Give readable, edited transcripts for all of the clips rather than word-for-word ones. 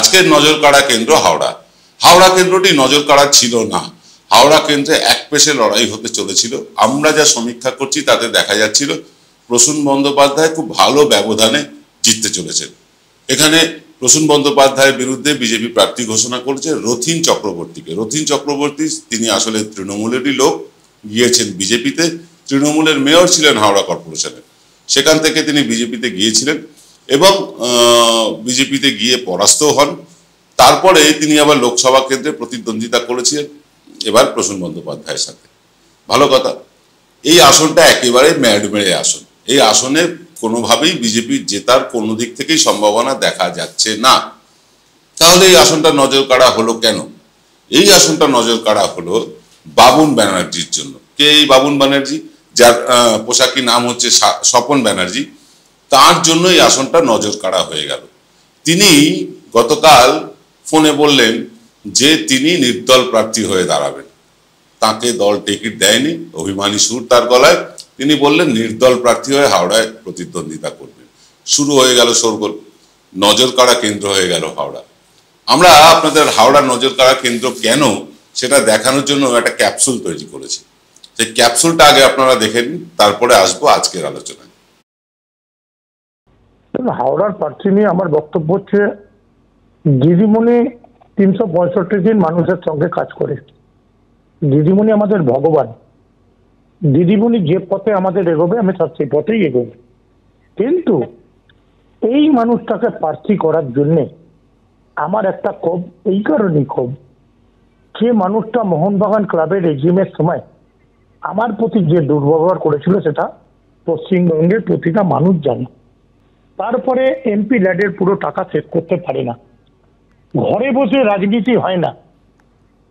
আজকের নজর কাড়া কেন্দ্র হাওড়া। হাওড়া কেন্দ্রটি নজর কাড়া ছিল না। হাওড়া কেন্দ্রে এক পেশে লড়াই হতে চলেছিল। আমরা যা সমীক্ষা করছি তাতে দেখা যাচ্ছিল প্রসূন বন্দ্যোপাধ্যায় খুব ভালো ব্যবধানে জিততে চলেছেন। এখানে প্রসূন বন্দ্যোপাধ্যায়ের বিরুদ্ধে বিজেপি প্রার্থী ঘোষণা করেছে রথীন চক্রবর্তীকে। রথীন চক্রবর্তী তিনি আসলে তৃণমূলেরই লোক, গিয়েছেন বিজেপিতে। তৃণমূলের মেয়র ছিলেন হাওড়া কর্পোরেশনের, সেখান থেকে তিনি বিজেপিতে গিয়েছিলেন এবং বিজেপিতে গিয়ে পরাস্ত হন। তারপরে তিনি আবার লোকসভা কেন্দ্রে প্রতিদ্বন্দ্বিতা করেছিলেন এবার প্রসূন বন্দ্যোপাধ্যায়ের সাথে। ভালো কথা, এই আসনটা একেবারে ম্যাডমেরে আসন। এই আসনে কোনোভাবেই বিজেপির জেতার কোনো দিক থেকেই সম্ভাবনা দেখা যাচ্ছে না। তাহলে এই আসনটা নজর কাড়া হলো কেন? এই আসনটা নজর কাড়া হলো বাবুন ব্যানার্জির জন্য। কে এই বাবুন ব্যানার্জি? যার পোশাকি নাম হচ্ছে স্বপন ব্যানার্জি। তার জন্য এই আসনটা নজর কাড়া হয়ে গেল। তিনি গতকাল ফোনে বললেন যে তিনি নির্দল প্রার্থী হয়ে দাঁড়াবেন। তাকে দল টিকিট দেয়নি, অভিমানী সুর তার গলায়। তিনি বললেন নির্দল প্রার্থী হয়ে হাওড়ায় প্রতিদ্বন্দ্বিতা করবেন। শুরু হয়ে গেল শোরগোল, নজর কাড়া কেন্দ্র হয়ে গেল হাওড়া। আমরা আপনাদের হাওড়া নজর কাড়া কেন্দ্র কেন সেটা দেখানোর জন্য একটা ক্যাপসুল তৈরি করেছি। সেই ক্যাপসুলটা আগে আপনারা দেখেন, তারপরে আসবো আজকের আলোচনায়। হাওড়ার প্রার্থী নিয়ে আমার বক্তব্য হচ্ছে, দিদিমণি 365 দিন মানুষের সঙ্গে কাজ করে। দিদিমণি আমাদের ভগবান। দিদিমণি যে পথে আমাদের এগোবে আমি তার সেই পথেই এগোবো। কিন্তু এই মানুষটাকে প্রার্থী করার জন্যে আমার একটা ক্ষোভ, এই কারণেই ক্ষোভ, যে মানুষটা মোহনবাগান ক্লাবের এজিএমের সময় আমার প্রতি যে দুর্ব্যবহার করেছিল সেটা পশ্চিমবঙ্গের প্রতিটা মানুষ জানে। তারপরে এমপি ল্যাডের পুরো টাকা শেষ করতে পারে না, ঘরে বসে রাজনীতি হয় না।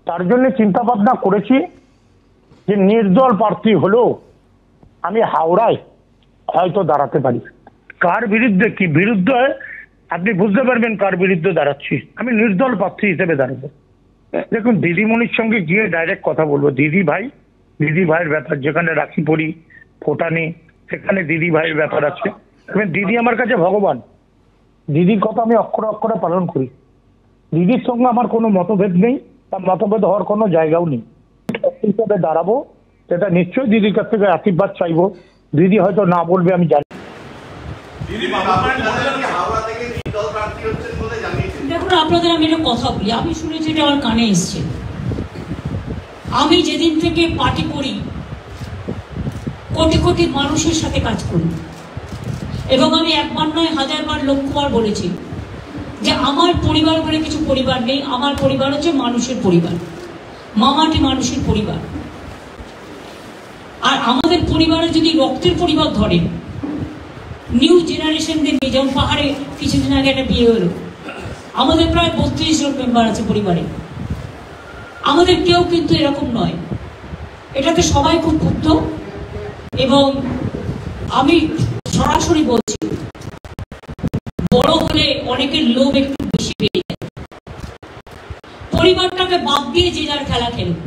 তার জন্য চিন্তা ভাবনা করেছি যে নির্দল প্রার্থী হলেও আমি হাওড়ায় হয়তো দাঁড়াতে পারি। কার বিরুদ্ধে কি বিরুদ্ধে আপনি বুঝতে পারবেন কার বিরুদ্ধে দাঁড়াচ্ছি। আমি নির্দল প্রার্থী হিসেবে দাঁড়াবো। দেখুন, দিদিমণির সঙ্গে গিয়ে ডাইরেক্ট কথা বলবো। দিদি ভাইয়ের ব্যাপার, যেখানে রাখি পড়ি ফোটানি সেখানে দিদি ভাইয়ের ব্যাপার আছে। দিদি আমার কাছে ভগবান। দিদির কথা আমি অক্ষরে অক্ষরে পালন করি। দিদির সঙ্গে আমার কোনো মতভেদ নেই, তার মতভেদ হওয়ার কোনো জায়গাও নেই। হিসাবে দাঁড়াবো, সেটা নিশ্চয়ই দিদির কাছ থেকে আশীর্বাদ চাইবো। দিদি হয়তো না বলবে, আমি জানি। দেখুন, আপনাদের আমি একটা কথা বলি, আমি শুনেছি, এটা আমার কানে এসছে। আমি যেদিন থেকে পার্টি করি, কোটি কোটি মানুষের সাথে কাজ করি, এবং আমি একবার নয় হাজারবার লক্ষবার বলেছি যে আমার পরিবার বলে কিছু পরিবার নেই। আমার পরিবার হচ্ছে মানুষের পরিবার, মামাটি মানুষের পরিবার। আর আমাদের পরিবারে যদি রক্তের পরিবার ধরেন, নিউ জেনারেশনদের নিয়ে, যেমন পাহাড়ে কিছুদিন আগে একটা বিয়ে হলো, আমাদের প্রায় 32 জন মেম্বার আছে পরিবারে। আমাদের কেউ কিন্তু এরকম নয়। এটাতে সবাই খুব ক্ষুব্ধ, এবং আমি সরাসরি বলছি, বড় হলে অনেকের লোভ একটু বেশি বেড়ে যায়। পরিবারটাকে বাদ দিয়ে যে যার খেলা খেলুন।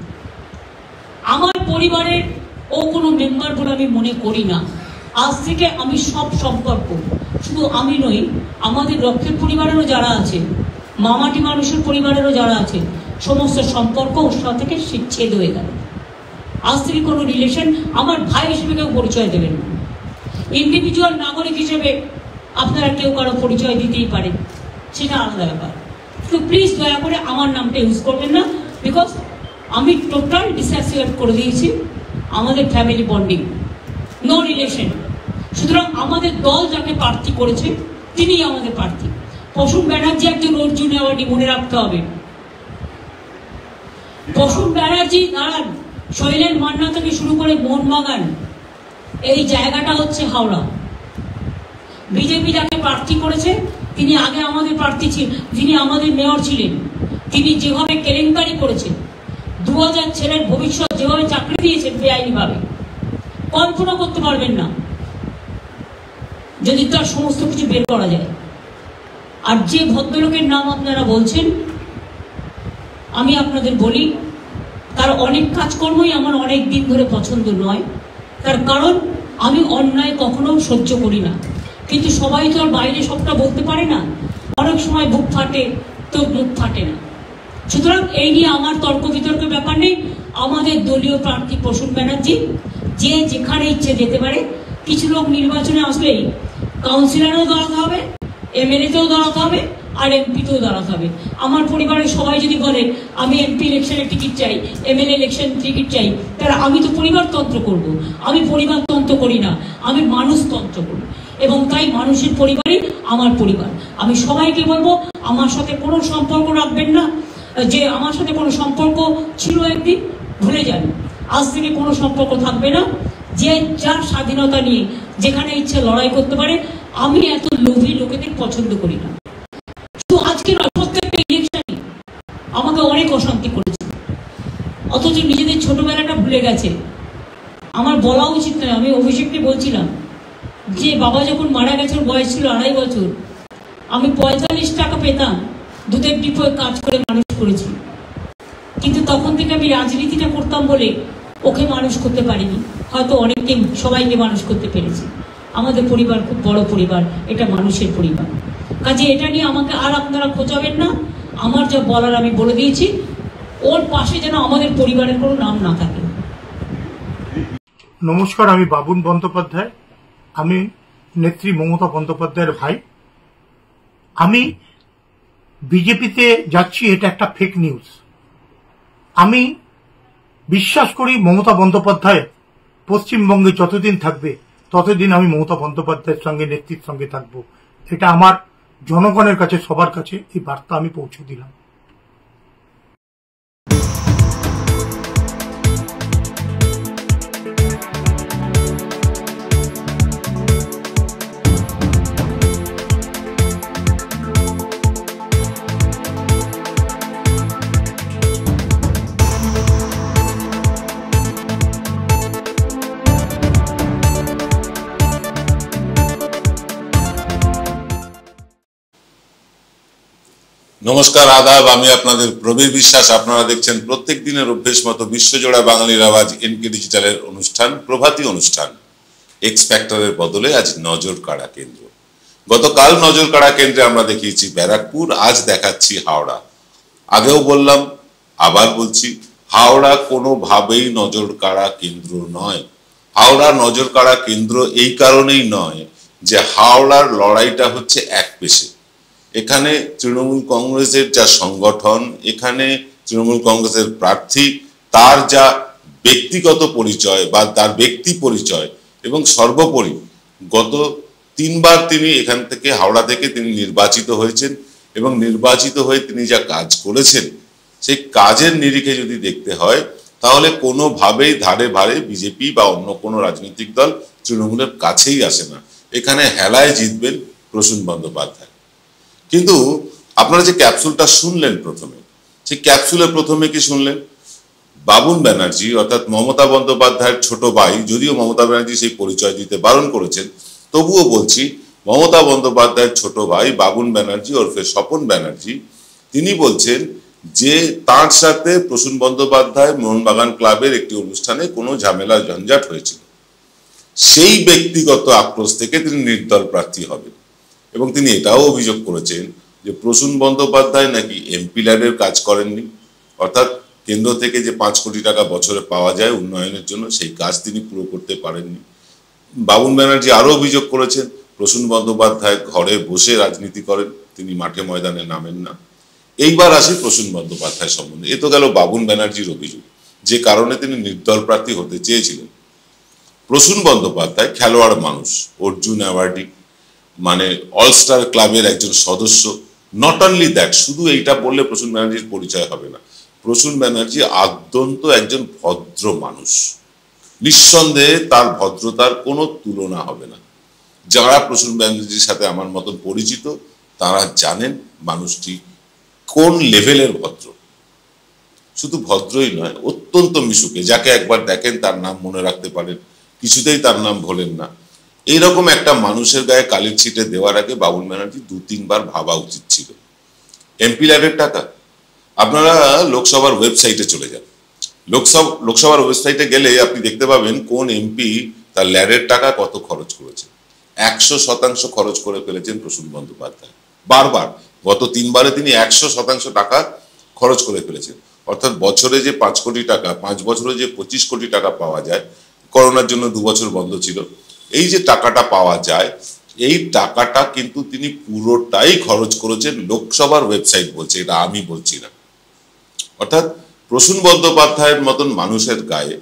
আমার পরিবারের ও কোনো মেম্বার বলে আমি মনে করি না। আজ থেকে আমি সব সম্পর্ক, শুধু আমি নই, আমাদের রক্তের পরিবারেরও যারা আছে, মামাটি মানুষের পরিবারেরও যারা আছে, সমস্ত সম্পর্ক ওর সাথে থেকে ছেদ হয়ে গেল। আজ থেকে কোনো রিলেশন আমার ভাই হিসেবে কেউ পরিচয় দেবেন না। ইন্ডিভিজুয়াল নাগরিক হিসেবে আপনারা কেউ কারো পরিচয় দিতেই পারেন, সেটা আলাদা ব্যাপার। তো প্লিজ দয়া করে আমার নামটা ইউজ করবেন না, বিকজ আমি টোটাল ডিসঅ্যাসোসিয়েট করে দিয়েছি আমাদের ফ্যামিলি বন্ডিং, নো রিলেশন। সুতরাং আমাদের দল যাকে প্রার্থী করেছে তিনিই আমাদের প্রার্থী। প্রসূন ব্যানার্জি একজন অর্জুন অ্যাওয়ার্ডি, মনে রাখতে হবে। প্রসূন ব্যানার্জি দাঁড়ান, শৈলেন মান্না থেকে শুরু করে মোহনবাগান, এই জায়গাটা হচ্ছে হাওড়া। বিজেপি যাকে প্রার্থী করেছে তিনি আগে আমাদের প্রার্থী ছিলেন, যিনি আমাদের মেয়র ছিলেন। তিনি যেভাবে কেলেঙ্কারি করেছেন, 2000 ছেলের ভবিষ্যৎ যেভাবে চাকরি দিয়েছেন বেআইনি ভাবে, কল্পনা করতে পারবেন না যদি তার সমস্ত কিছু বের করা যায়। আর যে ভদ্রলোকের নাম আপনারা বলছেন, আমি আপনাদের বলি, তার অনেক কাজকর্মই আমার অনেক দিন ধরে পছন্দ নয়। তার কারণ আমি অন্যায় কখনো সহ্য করি না, কিন্তু সবাই তো আর বাইরে সবটা বলতে পারে না। অনেক সময় বুক ফাটে, তো মুখ ফাটে না। সুতরাং এই নিয়ে আমার তর্ক বিতর্কের ব্যাপার নেই। আমাদের দলীয় প্রার্থী প্রসূন ব্যানার্জি যে যেখানে ইচ্ছে যেতে পারে। কিছু লোক নির্বাচনে আসলেই কাউন্সিলরেও দাঁড়াতে হবে, এমএলএতেও দাঁড়াতে হবে, আর এমপিতেও দাঁড়াতে হবে। আমার পরিবারের সবাই যদি বলে আমি এমপি ইলেকশনের টিকিট চাই, এমএলএ ইলেকশন টিকিট চাই, তাহলে আমি তো পরিবারতন্ত্র করব। আমি পরিবারতন্ত্র করি না, আমি মানুষতন্ত্র করি। এবং তাই মানুষের পরিবারই আমার পরিবার। আমি সবাইকে বলবো আমার সাথে কোনো সম্পর্ক রাখবেন না। যে আমার সাথে কোনো সম্পর্ক ছিল একদিন, ভুলে যান। আজ থেকে কোনো সম্পর্ক থাকবে না। যে যার স্বাধীনতা নিয়ে যেখানে ইচ্ছে লড়াই করতে পারে। আমি এত লোভী লোকেদের পছন্দ করি না। শুধু আজকে নয়, প্রত্যেকটা ইলেকশনে আমাকে অনেক অশান্তি করেছে, অথচ নিজেদের ছোটবেলাটা ভুলে গেছে। আমার বলা উচিত নয়। আমি অভিষেককে বলছিলাম যে বাবা যখন মারা গেছে, বয়স ছিল 2.5 বছর, আমি 45 টাকা পেতাম, দুধের ডিপোয় কাজ করে মানুষ করেছি। কিন্তু তখন থেকে আমি রাজনীতিটা করতাম বলে ওকে মানুষ করতে পারিনি। হয়তো অনেককে, সবাইকে মানুষ করতে পেরেছি। আমাদের পরিবার খুব বড় পরিবার, এটা মানুষের পরিবার। কাজে এটা নিয়ে আমাকে আর আপনারা খোঁচাবেন না। আমার যা বলার আমি বলে দিয়েছি। ওর পাশে যেন আমাদের পরিবারের কোনো নাম না থাকে। নমস্কার, আমি বাবুন বন্দ্যোপাধ্যায়। আমি নেত্রী মমতা বন্দ্যোপাধ্যায়ের ভাই। আমি বিজেপিতে যাচ্ছি, এটা একটা ফেক নিউজ। আমি বিশ্বাস করি মমতা বন্দ্যোপাধ্যায় পশ্চিমবঙ্গে যতদিন থাকবে ততদিন আমি মমতা বন্দ্যোপাধ্যায়ের সঙ্গে, নেত্রীর সঙ্গে থাকবো। এটা আমার জনগণের কাছে, সবার কাছে এই বার্তা আমি পৌঁছে দিলাম। নমস্কার, আদাব। আমি আপনাদের প্রবীর বিশ্বাস। আপনারা দেখছেন প্রত্যেক দিনের অভ্যেস মতো বিশ্বজোড়া বাঙালির আওয়াজ এনকে ডিজিটালের অনুষ্ঠান, প্রভাতী অনুষ্ঠান। এক্স ফ্যাক্টরের বদলে আজ নজর কাড়া কেন্দ্র। গতকাল নজর কাড়া কেন্দ্রে আমরা দেখিয়েছি ব্যারাকপুর, আজ দেখাচ্ছি হাওড়া। আগেও বললাম, আবার বলছি, হাওড়া কোনোভাবেই নজর কাড়া কেন্দ্র নয়। হাওড়া নজর কাড়া কেন্দ্র এই কারণেই নয় যে হাওড়ার লড়াইটা হচ্ছে এক পেশে। এখানে তৃণমূল কংগ্রেসের যা সংগঠন, এখানে তৃণমূল কংগ্রেসের প্রার্থী, তার যা ব্যক্তিগত পরিচয় বা তার ব্যক্তি পরিচয়, এবং সর্বোপরি গত 3 বার তিনি এখান থেকে, হাওড়া থেকে তিনি নির্বাচিত হয়েছেন, এবং নির্বাচিত হয়ে তিনি যা কাজ করেছেন, সেই কাজের নিরিখে যদি দেখতে হয় তাহলে কোনোভাবেই ধারে ভারে বিজেপি বা অন্য কোনো রাজনৈতিক দল তৃণমূলের কাছেই আসে না। এখানে হেলায় জিতবেন প্রসূন বন্দ্যোপাধ্যায়। কিন্তু আপনারা যে ক্যাপসুলটা শুনলেন প্রথমে, সেই ক্যাপসুলে প্রথমে কি শুনলেন? বাবুন ব্যানার্জি অর্থাৎ মমতা বন্দ্যোপাধ্যায়ের ছোট ভাই, যদিও মমতা ব্যানার্জি সেই পরিচয় দিতে বারণ করেছেন, তবুও বলছি, মমতা বন্দ্যোপাধ্যায়ের ছোট ভাই বাবুন ব্যানার্জি ওরফে স্বপন ব্যানার্জি, তিনি বলছেন যে তার সাথে প্রসূন বন্দ্যোপাধ্যায় মোহনবাগান ক্লাবের একটি অনুষ্ঠানে কোনো ঝামেলা ঝঞ্ঝাট হয়েছিল। সেই ব্যক্তিগত আক্রোশ থেকে তিনি নির্দল প্রার্থী হবেন। এবং তিনি এটাও অভিযোগ করেছেন যে প্রসূন বন্দ্যোপাধ্যায় নাকি এমপি ল্যাডের কাজ করেননি, অর্থাৎ কেন্দ্র থেকে যে 5 কোটি টাকা বছরে পাওয়া যায় উন্নয়নের জন্য, সেই কাজ তিনি পুরো করতে পারেননি। বাবুন ব্যানার্জি আরো অভিযোগ করেছেন প্রসূন বন্দ্যোপাধ্যায় ঘরে বসে রাজনীতি করেন, তিনি মাঠে ময়দানে নামেন না। এইবার আসি প্রসূন বন্দ্যোপাধ্যায় সম্বন্ধে। এ তো গেল বাবুন ব্যানার্জির অভিযোগ, যে কারণে তিনি নির্দল প্রার্থী হতে চেয়েছিলেন। প্রসূন বন্দ্যোপাধ্যায় খেলোয়াড় মানুষ, অর্জুন অ্যাওয়ার্ডি, মানে অলস্টার ক্লাবের একজন সদস্য। নট অনলি দ্যাট, শুধু এইটা বললে প্রসূন ব্যানার্জির পরিচয় হবে না। প্রসূন ব্যানার্জি আদ্যন্ত একজন ভদ্র মানুষ। নিঃসন্দেহে তার ভদ্রতার কোনো তুলনা হবে না। যারা প্রসূন ব্যানার্জির সাথে আমার মতন পরিচিত তারা জানেন মানুষটি কোন লেভেলের ভদ্র। শুধু ভদ্রই নয়, অত্যন্ত মিশুকে। যাকে একবার দেখেন তার নাম মনে রাখতে পারেন, কিছুতেই তার নাম ভোলেন না। এইরকম একটা মানুষের গায়ে কালির ছিটে দেওয়ার আগে বাবুন ব্যানার্জি 2-3 বার ভাবা উচিত ছিল। এমপি ল্যাডের টাকা, আপনারা লোকসভার ওয়েবসাইটে চলে যান। লোকসভার ওয়েবসাইটে গেলে আপনি দেখতে পাবেন কোন এমপি তার ল্যাডের টাকা কত খরচ করেছে। 100% খরচ করে ফেলেছেন প্রসূন বন্দ্যোপাধ্যায়। বারবার গত 3 বারে তিনি 100% টাকা খরচ করে ফেলেছেন। অর্থাৎ বছরে যে 5 কোটি টাকা, 5 বছরে যে 25 কোটি টাকা পাওয়া যায়, করোনার জন্য 2 বছর বন্ধ ছিল, এই যে টাকাটা পাওয়া যায়, এই টাকাটা কিন্তু তিনি পুরোটাই খরচ করেছেন লোকসভার ওয়েবসাইট বলছে, এটা আমি বলছি না। অর্থাৎ প্রসূন বন্দ্যোপাধ্যায়ের মতন মানুষের গায়ে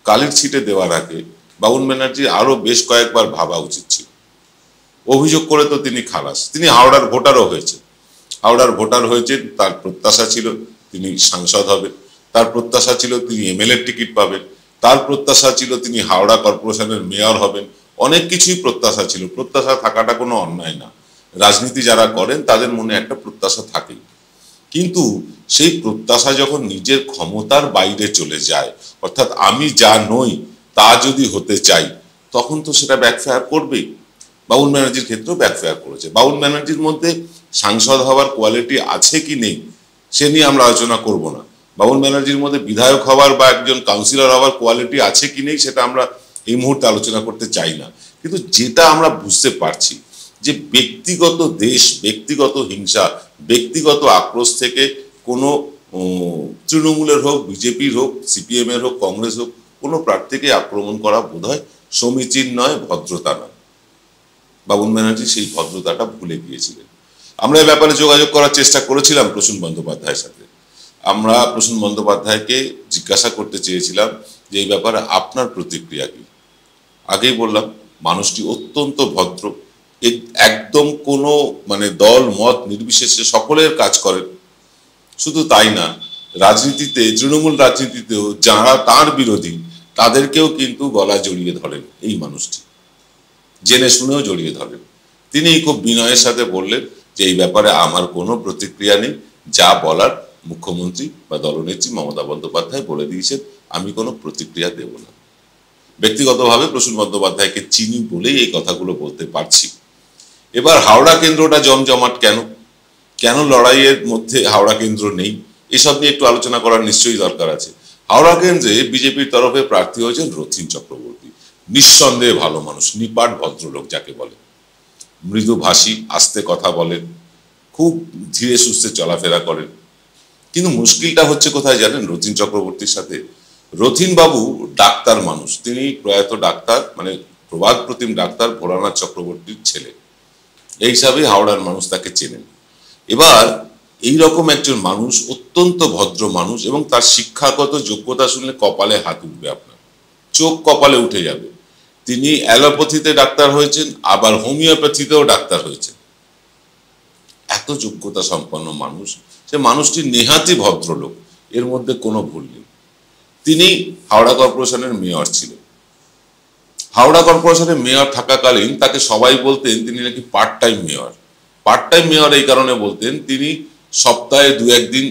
কালির ছিটে দেওয়ার আগে বাবুল ব্যানার্জি আরো বেশ কয়েকবার ভাবা উচিত ছিল। অভিযোগ করে তো তিনি খালাস। তিনি হাওড়ার ভোটারও হয়েছেন, হাওড়ার ভোটার হয়েছেন, তার প্রত্যাশা ছিল তিনি সাংসদ হবেন, তার প্রত্যাশা ছিল তিনি এমএলএ টিকিট পাবেন, তার প্রত্যাশা ছিল তিনি হাওড়া কর্পোরেশনের মেয়র হবেন, অনেক কিছুই প্রত্যাশা ছিল। প্রত্যাশা থাকাটা কোনো অন্যায় না, রাজনীতি যারা করেন তাদের মনে একটা প্রত্যাশা থাকেই। কিন্তু সেই প্রত্যাশা যখন নিজের ক্ষমতার বাইরে চলে যায়, অর্থাৎ আমি যা নই তা যদি হতে চাই, তখন তো সেটা ব্যাকফায়ার করবেই। বাবুল ব্যানার্জির ক্ষেত্রেও ব্যাকফায়ার করেছে। বাবুল ব্যানার্জির মধ্যে সাংসদ হওয়ার কোয়ালিটি আছে কি নেই সে নিয়ে আমরা আলোচনা করব না। বাবুল ব্যানার্জির মধ্যে বিধায়ক হওয়ার বা একজন কাউন্সিলর হওয়ার কোয়ালিটি আছে কি নেই সেটা আমরা এই মুহূর্তে আলোচনা করতে চাই না। কিন্তু যেটা আমরা বুঝতে পারছি যে ব্যক্তিগত দেশ, ব্যক্তিগত হিংসা, ব্যক্তিগত আক্রোশ থেকে কোনো তৃণমূলের হোক, বিজেপির হোক, সিপিএম এর হোক, কংগ্রেস হোক, কোনো প্রার্থীকে আক্রমণ করা বোধহয় সমীচীন নয়, ভদ্রতা নয়। বাবুল ব্যানার্জি সেই ভদ্রতাটা ভুলে গিয়েছিলেন। আমরা এই ব্যাপারে যোগাযোগ করার চেষ্টা করেছিলাম প্রসূন বন্দ্যোপাধ্যায়ের সাথে। আমরা প্রসূন বন্দ্যোপাধ্যায়কে জিজ্ঞাসা করতে চেয়েছিলাম যে এই ব্যাপারে আপনার প্রতিক্রিয়া কি। আগেই বললাম, মানুষটি অত্যন্ত ভদ্র, একদম কোনো দল মত নির্বিশেষে সকলের কাজ করেন। শুধু তাই না, রাজনীতিতে, তৃণমূল রাজনীতিতেও যারা তার বিরোধী তাদেরকেও কিন্তু গলা জড়িয়ে ধরেন এই মানুষটি, জেনে শুনেও জড়িয়ে ধরেন। তিনি খুব বিনয়ের সাথে বললেন যে এই ব্যাপারে আমার কোনো প্রতিক্রিয়া নেই, যা বলার মুখ্যমন্ত্রী বা দলনেত্রী মমতা বন্দ্যোপাধ্যায় বলে দিয়েছেন, আমি কোনো প্রতিক্রিয়া দেব না। ব্যক্তিগতভাবে প্রসূন বন্দ্যোপাধ্যায়কে চিনি বলেই এই কথাগুলো বলতে পারছি। এবার হাওড়া কেন্দ্রটা জমজমাট কেন, কেন লড়াইয়ের মধ্যে হাওড়া কেন্দ্র নেই, এসব নিয়ে একটু আলোচনা করার নিশ্চয়ই দরকার আছে। হাওড়া কেন্দ্রে বিজেপির তরফে প্রার্থী হয়েছেন রথীন চক্রবর্তী। নিঃসন্দেহে ভালো মানুষ, নিপাট ভদ্রলোক যাকে বলে, মৃদুভাষী, আস্তে কথা বলেন, খুব ধীরে সুস্থে চলাফেরা করেন। কিন্তু মুশকিলটা হচ্ছে কোথায় জানেন রথীন চক্রবর্তীর সাথে? রথীন বাবু ডাক্তার মানুষ, তিনি প্রয়াত ডাক্তার, প্রবাদ প্রতিম ডাক্তার ভোলানাথ চক্রবর্তীর ছেলে, এই হিসাবে হাওড়ার মানুষ তাকে চেনেন। এবার এইরকম একজন মানুষ, অত্যন্ত ভদ্র মানুষ, এবং তার শিক্ষাগত যোগ্যতা শুনলে কপালে হাত উঠবে, আপনার চোখ কপালে উঠে যাবে। তিনি অ্যালোপ্যাথিতে ডাক্তার হয়েছেন, আবার হোমিওপ্যাথিতেও ডাক্তার হয়েছেন। এত যোগ্যতা সম্পন্ন মানুষ, সে মানুষটি নেহাতি ভদ্রলোক, এর মধ্যে কোনো ভুল নেই। তিনি হাওড়া কর্পোরেশনের মেয়র ছিলেন। হাওড়া কর্পোরেশনের মেয়র থাকাকালীন তাকে সবাই বলতেন তিনি নাকি part time mayor. Part time mayor এই কারণে বলতেন, তিনি সপ্তাহে 2-1 দিন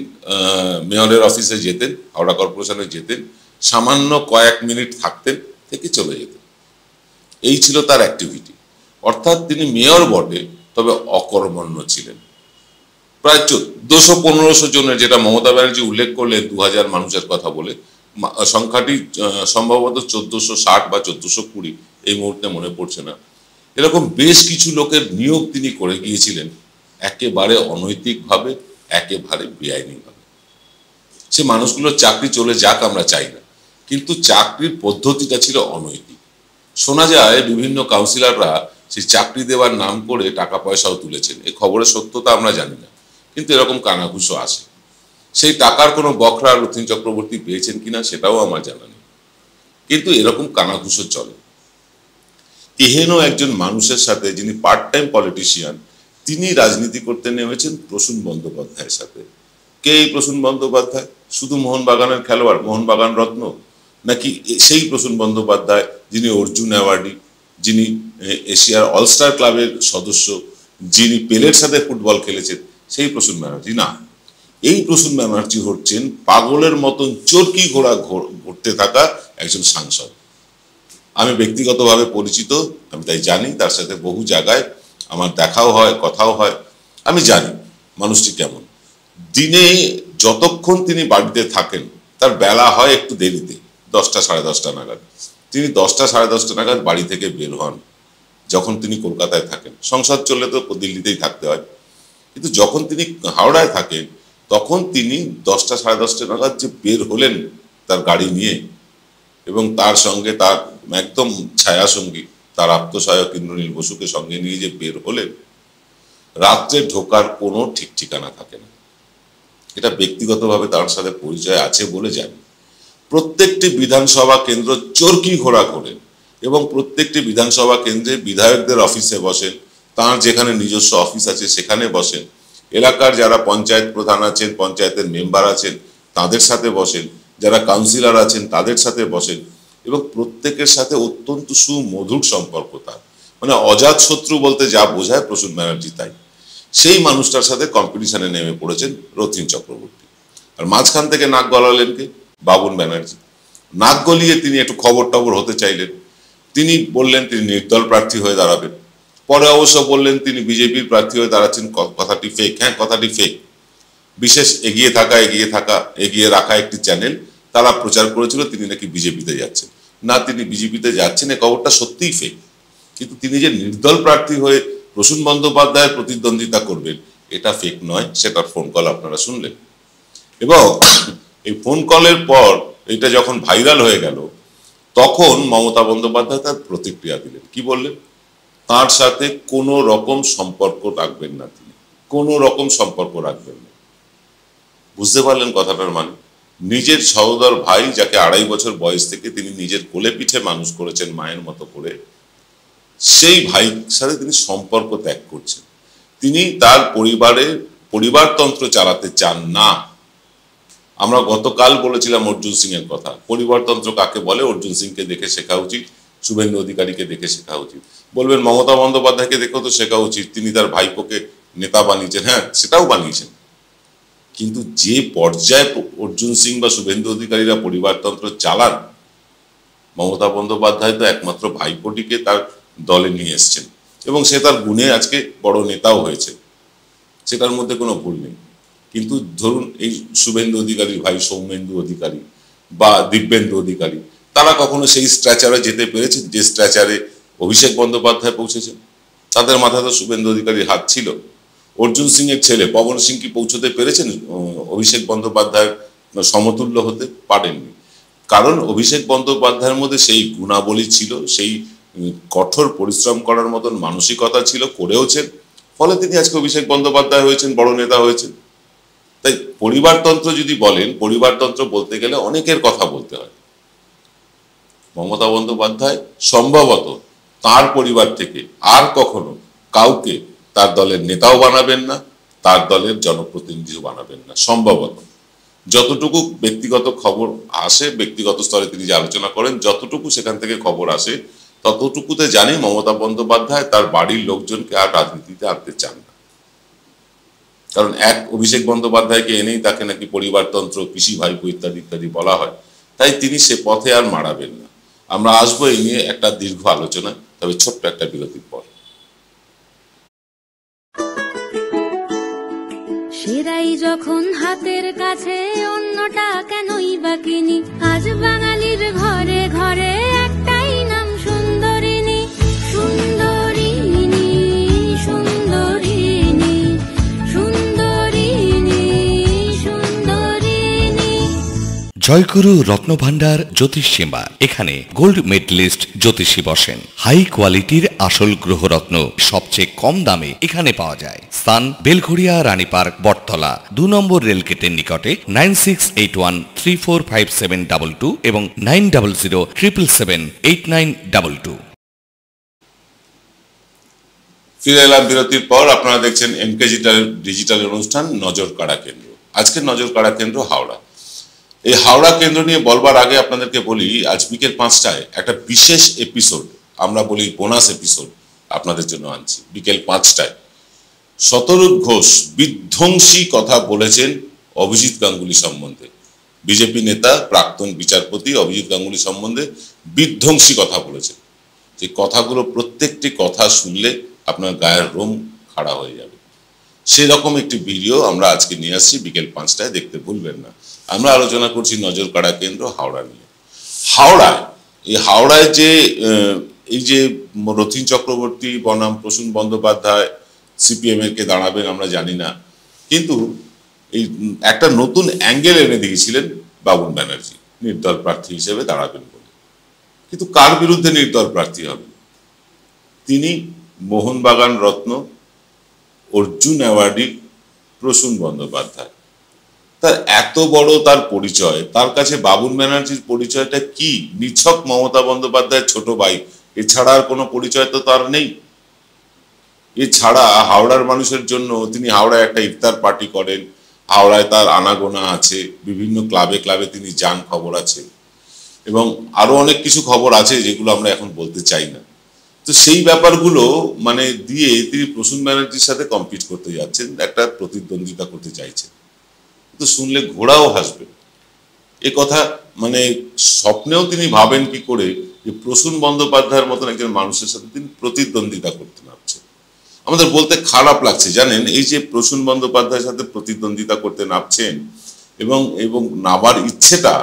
মেয়রের অফিসে যেতেন, হাওড়া কর্পোরেশনে যেতেন, সামান্য কয়েক মিনিট থাকতেন, থেকে চলে যেতেন। এই ছিল তার অ্যাক্টিভিটি। অর্থাৎ তিনি মেয়র বটে, তবে অকর্মণ্য ছিলেন। প্রায় 1400-1500 জনের, যেটা মমতা ব্যানার্জি উল্লেখ করলেন 2000 মানুষের কথা বলে, সংখ্যাটি সম্ভবত 1460 বা 1420, এই মুহূর্তে মনে পড়ছে না। এরকম বেশ কিছু লোকের নিয়োগ তিনি করে গিয়েছিলেন, একেবারে অনৈতিকভাবে, একেবারে বেআইনিভাবে। সে মানুষগুলোর চাকরি চলে যাক আমরা চাই না, কিন্তু চাকরির পদ্ধতিটা ছিল অনৈতিক। শোনা যায় বিভিন্ন কাউন্সিলররা সেই চাকরি দেওয়ার নাম করে টাকা পয়সাও তুলেছেন। এই খবরের সত্যতা আমরা জানি না, কিন্তু এরকম কানাঘুষো আসে। সেই টাকার কোনো বখরা রথীন চক্রবর্তী পেয়েছেন কিনা সেটাও আমার জানা নেই, কিন্তু এরকম কানাঘুষো চলে। এহেন একজন মানুষের সাথে, যিনি পার্ট টাইম পলিটিশিয়ান, তিনি রাজনীতি করতে নেমেছেন প্রসূন বন্দ্যোপাধ্যায়ের সাথে। কে এই প্রসূন বন্দ্যোপাধ্যায়? শুধু মোহনবাগানের খেলোয়াড়, মোহনবাগান রত্ন, নাকি সেই প্রসূন বন্দ্যোপাধ্যায় যিনি অর্জুন অ্যাওয়ার্ডি, যিনি এশিয়ার অলস্টার ক্লাবের সদস্য, যিনি পেলের সাথে ফুটবল খেলেছেন, সেই প্রসূন ব্যানার্জি না। এই প্রসূন ব্যানার্জি হচ্ছেন পাগলের মতন চরকি ঘোড়া ঘুরতে থাকা একজন সাংসদ। আমি ব্যক্তিগতভাবে পরিচিত, আমি তাই জানি, তার সাথে বহু জায়গায় আমার দেখাও হয়, কথাও হয়, আমি জানি মানুষটি কেমন। দিনে যতক্ষণ তিনি বাড়িতে থাকেন, তার বেলা হয় একটু দেরিতে, 10টা 10:30 নাগাদ। তিনি 10টা 10:30 নাগাদ বাড়ি থেকে বের হন, যখন তিনি কলকাতায় থাকেন। সংসদ চললে তো দিল্লিতেই থাকতে হয়, কিন্তু যখন তিনি হাওড়ায় থাকেন তখন তিনি 10টা সাড়ে 10টা নাগাদ যে বের হলেন তার গাড়ি নিয়ে এবং তার সঙ্গে তার একদম ছায়া সঙ্গী তার আত্মসহায়ক ইন্দ্রনীল বসুকে সঙ্গে নিয়ে যে বের হলেন, রাত্রে ঢোকার কোনো ঠিক ঠিকানা থাকে না। এটা ব্যক্তিগতভাবে তার সাথে পরিচয় আছে বলে জানি। প্রত্যেকটি বিধানসভা কেন্দ্র চরকি ঘোরা করেন এবং প্রত্যেকটি বিধানসভা কেন্দ্রে বিধায়কদের অফিসে বসেন, তার যেখানে নিজস্ব অফিস আছে সেখানে বসেন, এলাকার যারা পঞ্চায়েত প্রধান আছেন, পঞ্চায়েতের মেম্বার আছেন তাদের সাথে বসেন, যারা কাউন্সিলর আছেন তাদের সাথে বসেন এবং প্রত্যেকের সাথে অত্যন্ত সুমধুর সম্পর্ক তার, মানে অজাত শত্রু বলতে যা বোঝায় প্রসূন ব্যানার্জি তাই। সেই মানুষটার সাথে কম্পিটিশনে নেমে পড়েছেন রথীন চক্রবর্তী। আর মাঝখান থেকে নাক গলালেন কে? বাবুন ব্যানার্জি। নাক গলিয়ে তিনি একটু খবর টবর হতে চাইলেন। তিনি বললেন তিনি নির্দল প্রার্থী হয়ে দাঁড়াবেন। পরে অবশ্য বললেন তিনি বিজেপির প্রার্থী হয়ে দাঁড়াচ্ছেন। কথাটি ফেক। হ্যাঁ, কথাটি ফেক। বিশেষ এগিয়ে রাখা একটি চ্যানেল তারা প্রচার করেছিল তিনি নাকি বিজেপিতে যাচ্ছেন। না, তিনি বিজেপিতে যাচ্ছেন এই খবরটা সত্যিই ফেক। কিন্তু তিনি যে নির্দল প্রার্থী হয়ে প্রসূন বন্দ্যোপাধ্যায়ের প্রতিদ্বন্দ্বিতা করবেন এটা ফেক নয়। সেটার ফোন কল আপনারা শুনলেন এবং এই ফোন কলের পর এটা যখন ভাইরাল হয়ে গেল তখন মমতা বন্দ্যোপাধ্যায় তার প্রতিক্রিয়া দিলেন। কি বললেন? তার সাথে কোনো রকম সম্পর্ক রাখবেন না, তিনি কোনো রকম সম্পর্ক রাখবেন না। বুঝতে পারলেন কথাটার মানে? নিজের সহোদর ভাই যাকে 2.5 বছর বয়স থেকে তিনি নিজের কোলে পিঠে মানুষ করেছেন মায়ের মতো করে, সেই ভাইয়ের সাথে তিনি সম্পর্ক ত্যাগ করছেন। তিনি তার পরিবারতন্ত্র চালাতে চান না। আমরা গতকাল বলেছিলাম অর্জুন সিং এর কথা। পরিবারতন্ত্র কাকে বলে? অর্জুন সিংকে দেখে শেখা উচিত, শুভেন্দু অধিকারীকে দেখে শেখা উচিত। বলবেন মমতা বন্দ্যোপাধ্যায়কে দেখেও তো শেখা উচিত, তিনি তার ভাইপোকে নেতা বানিয়েছেন। হ্যাঁ, সেটাও বানিয়েছেন, কিন্তু যে পর্যায়ে অর্জুন সিং বা শুভেন্দু অধিকারীরা পরিবারতন্ত্র চালান, মমতা বন্দ্যোপাধ্যায় তো একমাত্র ভাইপোটিকে তার দলে নিয়ে এসছেন এবং সে তার গুণে আজকে বড় নেতাও হয়েছে, সেটার মধ্যে কোনো ভুল নেই। কিন্তু ধরুন এই শুভেন্দু অধিকারীর ভাই সৌমেন্দু অধিকারী বা দিব্যেন্দু অধিকারী, তারা কখনো সেই স্ট্র্যাচারে যেতে পেরেছেন যে স্ট্র্যাচারে অভিষেক বন্দ্যোপাধ্যায় পৌঁছেছেন? তাদের মাথায় তো শুভেন্দু অধিকারীর হাত ছিল। অর্জুন সিং এর ছেলে পবন সিং কি পৌঁছতে পেরেছেন অভিষেক বন্দ্যোপাধ্যায়ের সমতুল্য হতে? পারেননি। কারণ অভিষেক বন্দ্যোপাধ্যায়ের মধ্যে সেই গুণাবলী ছিল, সেই কঠোর পরিশ্রম করার মতন মানসিকতা ছিল, করেওছেন, ফলে তিনি আজকে অভিষেক বন্দ্যোপাধ্যায় হয়েছেন, বড় নেতা হয়েছেন। তাই পরিবারতন্ত্র যদি বলেন, পরিবারতন্ত্র বলতে গেলে অনেকের কথা বলতে হয়। মমতা বন্দ্যোপাধ্যায় সম্ভবত তার পরিবার থেকে আর কখনো কাউকে তার দলের নেতাও বানাবেন না, তার দলের জনপ্রতিনিধিও বানাবেন না। সম্ভবত যতটুকু ব্যক্তিগত খবর আসে, ব্যক্তিগত স্তরে তিনি যে আলোচনা করেন, যতটুকু সেখান থেকে খবর আসে ততটুকুতে জানি মমতা বন্দ্যোপাধ্যায় তার বাড়ির লোকজনকে আর রাজনীতিতে আনতে চান না। কারণ অভিষেক বন্দ্যোপাধ্যায়কে এনেই তাকে নাকি পরিবারতন্ত্র, পিসি ভাইপো ইত্যাদি ইত্যাদি বলা হয়, তাই তিনি সে পথে আর মারাবেন না। আমরা আসবো এই নিয়ে একটা দীর্ঘ আলোচনা, তবে ছোট্ট একটা বিরতির পর। সেরাই যখন হাতের কাছে অন্যটা কেনই বা কিনি, আজ বাঙালির ঘরে ঘরে একটাই নাম সুন্দরিনী। সুন্দরিনী সুন্দরিনী সুন্দরিনী সুন্দরিনী। জয়গুরু রত্নভান্ডার জ্যোতিষীমা, এখানে গোল্ড মেডেলিস্ট জ্যোতিষী বসেন। হাই কোয়ালিটির আসল গ্রহরত্ন সবচেয়ে কম দামে এখানে পাওয়া যায়। স্থান বেলঘড়িয়া রানীপার্ক, বটতলা, 2 নম্বর রেলগেটের নিকটে। 9681345722 এবং 9007778922। ফিরে এলাম বিরতির পর। আপনারা দেখছেন এমকে ডিজিটাল অনুষ্ঠান নজর কাড়া কেন্দ্র। আজকের নজর কাড়া কেন্দ্র হাওড়া। এই হাওড়া কেন্দ্র নিয়ে বলবার আগে আপনাদেরকে বলি, আজ বিকেল 5টায় একটা বিশেষ এপিসোড, আমরা বলি বোনাস এপিসোড, আপনাদের জন্য আনছি। বিকেল 5টায় শতরূপ ঘোষ বিধ্বংসী কথা বলেছেন অভিজিৎ গাঙ্গুলি সম্বন্ধে। বিজেপি নেতা, প্রাক্তন বিচারপতি অভিজিৎ গাঙ্গুলি সম্বন্ধে বিধ্বংসী কথা বলেছেন। যে কথাগুলো প্রত্যেকটি কথা শুনলে আপনার গায়ের রোম খাড়া হয়ে যাবে, সেরকম একটি ভিডিও আমরা আজকে নিয়ে আসছি বিকেল 5টায়, দেখতে ভুলবেন না। আমরা আলোচনা করছি নজর কাড়া কেন্দ্র হাওড়া নিয়ে। হাওড়ায় যে এই যে রথীন চক্রবর্তী বনাম প্রসূন বন্দ্যোপাধ্যায় সিপিএম এর কে দাঁড়াবেন আমরা জানি না, কিন্তু এই একটা নতুন অ্যাঙ্গেল এনে দিয়েছিলেন বাবুন ব্যানার্জি নির্দল প্রার্থী হিসেবে দাঁড়াবেন বলে। কিন্তু কার বিরুদ্ধে নির্দল প্রার্থী হবে? তিনি মোহনবাগান রত্ন অর্জুন অ্যাওয়ার্ডি প্রসূন বন্দ্যোপাধ্যায়। তার এত বড় তার পরিচয়, তার কাছে বাবুন ব্যানার্জির পরিচয়টা কি? নিছক মমতা বন্দ্যোপাধ্যায়ের ছোট ভাই, এছাড়া আর কোনো পরিচয় তো তার নেই। এছাড়া হাওড়ার মানুষের জন্য তিনি হাওড়ায় একটা ইফতার পার্টি করেন, হাওড়ায় তার আনাগোনা আছে, বিভিন্ন ক্লাবে ক্লাবে তিনি যান, খবর আছে, এবং আরো অনেক কিছু খবর আছে যেগুলো আমরা এখন বলতে চাই না। তো সেই ব্যাপারগুলো মানে দিয়ে তিনি প্রসূন ব্যানার্জির সাথে কম্পিট করতে যাচ্ছেন, একটা প্রতিদ্বন্দ্বিতা করতে চাইছেন। তো শুনলে ঘোড়াও হাসবে। এ কথা মানে স্বপ্নেও তিনি ভাবেন কি করে যে প্রসূন বন্দ্যোপাধ্যায়ের মতন একজন মানুষের সাথে তিনি প্রতিদ্বন্দ্বিতা করতে নামছেন। আমাদের বলতে খারাপ লাগছে, জানেন, এই যে প্রসূন বন্দ্যোপাধ্যায়ের সাথে প্রতিদ্বন্দ্বিতা করতে নামছেন এবং এবং নামার ইচ্ছেটা,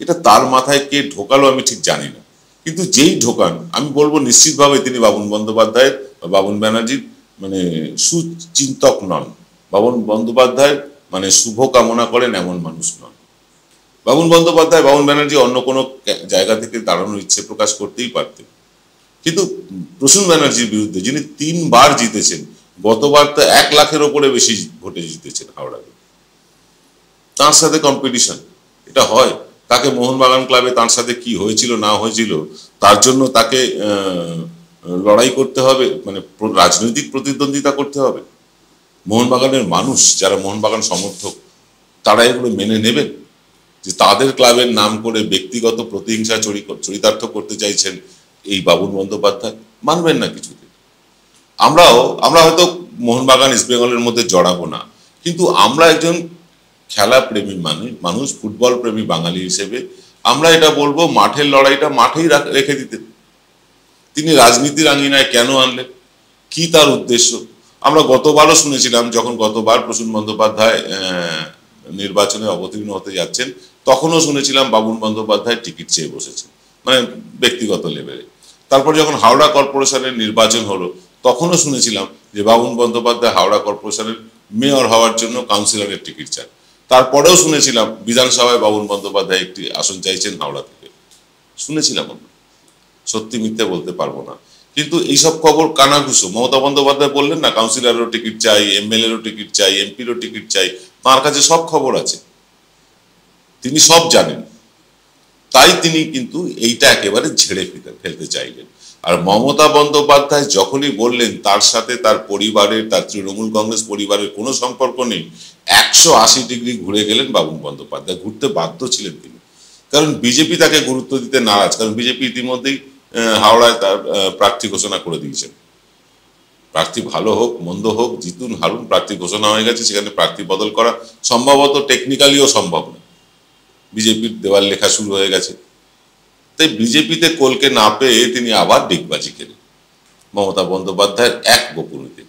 এটা তার মাথায় কে ঢোকালো আমি ঠিক জানি না, কিন্তু যেই ঢোকান আমি বলবো নিশ্চিতভাবে তিনি বাবুন বন্দ্যোপাধ্যায়ের বা বাবুন ব্যানার্জির মানে সুচিন্তক নন। বাবুন বন্দ্যোপাধ্যায় মানে শুভ কামনা করেন এমন মানুষ নন। বাবুন বন্দ্যোপাধ্যায় বাবুন ব্যানার্জি অন্য কোনো জায়গা থেকে দাঁড়ানোর ইচ্ছে প্রকাশ করতেই পারতেন, কিন্তু প্রসূন ব্যানার্জির বিরুদ্ধে যিনি 3 বার জিতেছেন, গতবার তো 1 লাখের ওপরে বেশি ভোটে জিতেছেন হাওড়াতে, তার সাথে কম্পিটিশন এটা হয়? তাকে মোহনবাগান ক্লাবে তার সাথে কি হয়েছিল না হয়েছিল তার জন্য তাকে লড়াই করতে হবে, মানে রাজনৈতিক প্রতিদ্বন্দ্বিতা করতে হবে? মোহনবাগানের মানুষ, যারা মোহনবাগান সমর্থক, তারা এগুলো মেনে নেবেন যে তাদের ক্লাবের নাম করে ব্যক্তিগত প্রতিহিংসা চরিতার্থ করতে চাইছেন এই বাবুন বন্দ্যোপাধ্যায়? মানবেন না কিছুতে। আমরা হয়তো মোহনবাগান ইস্ট বেঙ্গলের মধ্যে জড়াবো না, কিন্তু আমরা একজন খেলা প্রেমী মানুষ, ফুটবল প্রেমী বাঙালি হিসেবে আমরা এটা বলবো, মাঠের লড়াইটা মাঠেই রেখে দিতেন। তিনি রাজনীতির আঙিনায় কেন আনলেন? কি তার উদ্দেশ্য? আমরা গতবারও শুনেছিলাম, যখন গতবার প্রসূন বন্দ্যোপাধ্যায় নির্বাচনে অবতীর্ণ হতে যাচ্ছেন, তখনও শুনেছিলাম বাবুন বন্দ্যোপাধ্যায় টিকিট চেয়ে বসেছেন, মানে ব্যক্তিগত লেভেলে। তারপর যখন হাওড়া কর্পোরেশনের নির্বাচন হলো, তখনও শুনেছিলাম যে বাবুন বন্দ্যোপাধ্যায় হাওড়া কর্পোরেশনের মেয়র হওয়ার জন্য কাউন্সিলরের টিকিট চান। তারপরেও শুনেছিলাম বিধানসভায় বাবুন বন্দ্যোপাধ্যায় একটি আসন চাইছেন হাওড়া থেকে, শুনেছিলাম। সত্যি মিথ্যে বলতে পারবো না, কিন্তু এইসব খবর কানাঘুষো। মমতা বন্দ্যোপাধ্যায় বললেন না, কাউন্সিলরেরও টিকিট চাই, এমএলএরও টিকিট চাই, এমপিরও টিকিট চাই, তার কাছে সব খবর আছে, তিনি সব জানেন। তাই তিনি কিন্তু এইটা একেবারে ঝেড়ে ফেলতে চাইলেন। আর মমতা বন্দ্যোপাধ্যায় যখনই বললেন তার সাথে তার পরিবারের, তার তৃণমূল কংগ্রেস পরিবারের কোনো সম্পর্ক নেই, 180 ডিগ্রি ঘুরে গেলেন বাবুন বন্দ্যোপাধ্যায়। ঘুরতে বাধ্য ছিলেন তিনি, কারণ বিজেপি তাকে গুরুত্ব দিতে নারাজ, কারণ বিজেপি ইতিমধ্যেই হাওড়ায় তার প্রার্থী ঘোষণা করে দিয়েছেন। প্রার্থী ভালো হোক মন্দ হোক, জিতুন হারুন, প্রার্থী ঘোষণা হয়ে গেছে, সেখানে প্রার্থী বদল করা সম্ভবত টেকনিক্যালিও সম্ভব না। বিজেপির দেওয়াল লেখা শুরু হয়ে গেছে। তাই বিজেপিতে কলকে না পেয়ে তিনি আবার ডিগবাজি খেলেন মমতা বন্দ্যোপাধ্যায়ের এক বকুনিতে।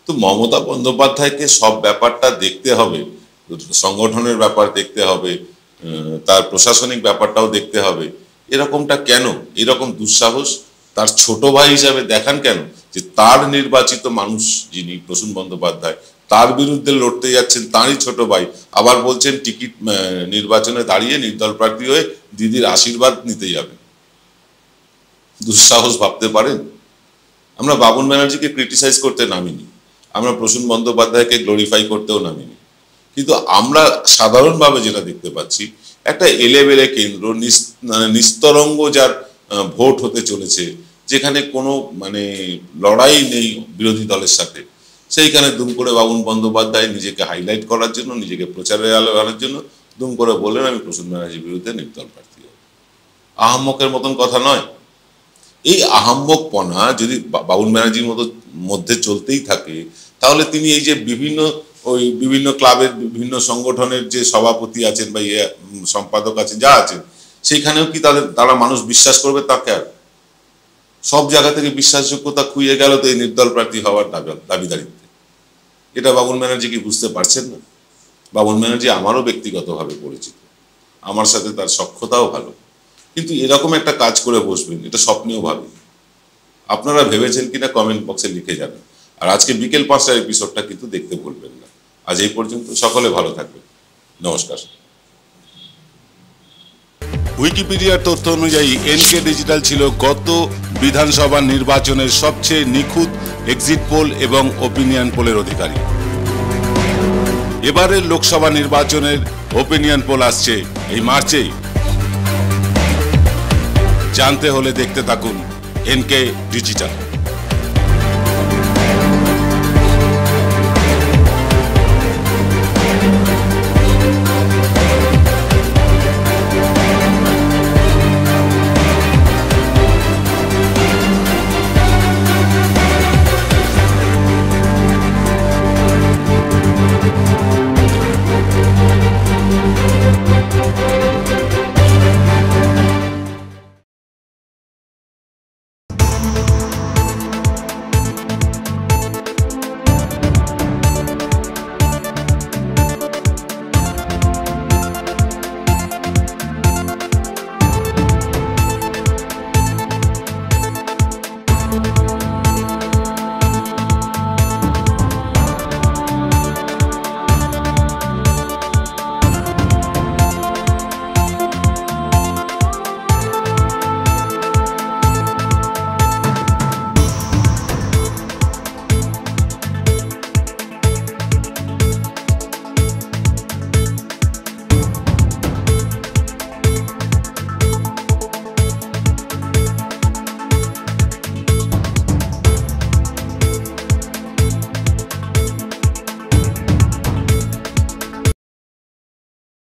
তো মমতা বন্দ্যোপাধ্যায়কে সব ব্যাপারটা দেখতে হবে, সংগঠনের ব্যাপার দেখতে হবে, তার প্রশাসনিক ব্যাপারটাও দেখতে হবে। এরকমটা কেন? এরকম দুঃসাহস তার ছোট ভাই হিসাবে দেখান কেন? যে তার নির্বাচিত মানুষ যিনি প্রসূন বন্দ্যোপাধ্যায়, তার বিরুদ্ধে লড়তে যাচ্ছেন তারই ছোট ভাই, আবার বলছেন টিকিট নির্বাচনে দাঁড়িয়ে নির্দল প্রার্থী হয়ে দিদির আশীর্বাদ নিতে যাবেন। দুঃসাহস ভাবতে পারেন? আমরা বাবুন ব্যানার্জিকে ক্রিটিসাইজ করতে নামিনি, আমরা প্রসূন বন্দ্যোপাধ্যায়কে গ্লোরিফাই করতেও নামিনি, কিন্তু আমরা সাধারণভাবে যেটা দেখতে পাচ্ছি, একটা এলেবেলে কেন্দ্র, নিস্তরঙ্গ যার ভোট হতে চলেছে, যেখানে কোনো মানে লড়াই নেই বিরোধী দলের সাথে, সেইখানে দুম করে বাবুন বন্দ্যোপাধ্যায় নিজেকে হাইলাইট করার জন্য, নিজেকে প্রচারের আলো আনার জন্য দুম করে বললেন আমি প্রসূন ব্যানার্জির বিরুদ্ধে নির্দল প্রার্থী হব। আহাম্মকের মতন কথা নয়। এই আহাম্মকপনা যদি বাবুন ব্যানার্জির মধ্যে চলতেই থাকে, তাহলে তিনি এই যে বিভিন্ন ক্লাবের বিভিন্ন সংগঠনের যে সভাপতি আছেন বা সম্পাদক আছেন, যা আছেন, সেইখানেও কি তারা মানুষ বিশ্বাস করবে তাকে? আর সব জায়গা থেকে বিশ্বাসযোগ্যতা খুইয়ে গেল তো এই নির্দল প্রার্থী হওয়ার দাবিদারিতে। এটা বাবুন ব্যানার্জি কি বুঝতে পারছেন না? বাবুন ব্যানার্জি আমারও ব্যক্তিগতভাবে পরিচিত, আমার সাথে তার সখ্যতাও ভালো, কিন্তু এরকম একটা কাজ করে বসবেন এটা স্বপ্নেও ভাবি। আপনারা ভেবেছেন কিনা কমেন্ট বক্সে লিখে যাবেন। আর আজকে বিকেল 5টার এপিসোডটা কিন্তু দেখতে ভুলবেন না। আজ এই পর্যন্ত, সকলে ভালো থাকবেন, নমস্কার। উইকিপিডিয়ার তথ্য অনুযায়ী এনকে ডিজিটাল ছিল গত বিধানসভা নির্বাচনের সবচেয়ে নিখুঁত এক্সিট পোল এবং ওপিনিয়ন পোলের অধিকারী। এবারের লোকসভা নির্বাচনের ওপিনিয়ন পোল আসছে এই মার্চেই। জানতে হলে দেখতে থাকুন এনকে ডিজিটাল।